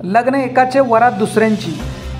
लग्न एकाचे वरात दुसऱ्यांची।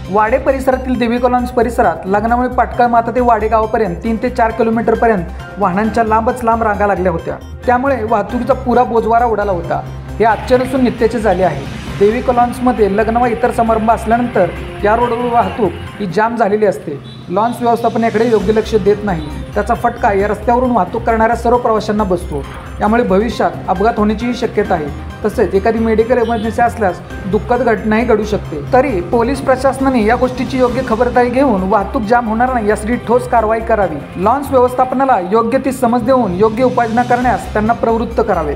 वाडे परिसरातील देवी कॉलॉन्स परिसरात लग्नामुळे पाटकळ माता ते वाडे गावापर्यंत 3 ते 4 किलोमीटरपर्यंत वाहनांच्या लांबच लांब रांगा लागल्या होत्या। त्यामुळे वाहतुकीचा पुरा बोजवारा उडाला होता। हे आजचे नसून नित्याचे झाले आहे। देवी कॉलॉन्समध्ये लग्न व इतर समारंभ असल्यानंतर या रोडवर वाहतूक ही जाम झालेली असते। लॉन्स व्यवस्थापन याकडे योग्य लक्ष देत नाही। त्याचा फटका या रस्त्यावरून वाहतूक करणाऱ्या सर्व प्रवाशांना बसतो। यामुळे भविष्यात अपघात होण्याचीही शक्यता आहे। तसेच एखादी मेडिकल इमर्जन्सी असल्यास दुःखद घटनाही घडू शकते। तरी पोलीस प्रशासनाने या गोष्टीची योग्य खबरदारी घेऊन वाहतूक जाम होणार नाही यासाठी ठोस कारवाई करावी। लॉन्स व्यवस्थापनाला योग्य ती समज देऊन योग्य उपाययोजना करण्यास त्यांना प्रवृत्त करावे।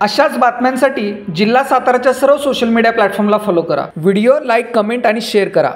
अशाच बातम्यांसाठी जिल्हा साताराच्या सर्व सोशल मीडिया प्लॅटफॉर्मला फॉलो करा। व्हिडिओ लाईक, कमेंट आणि शेअर करा।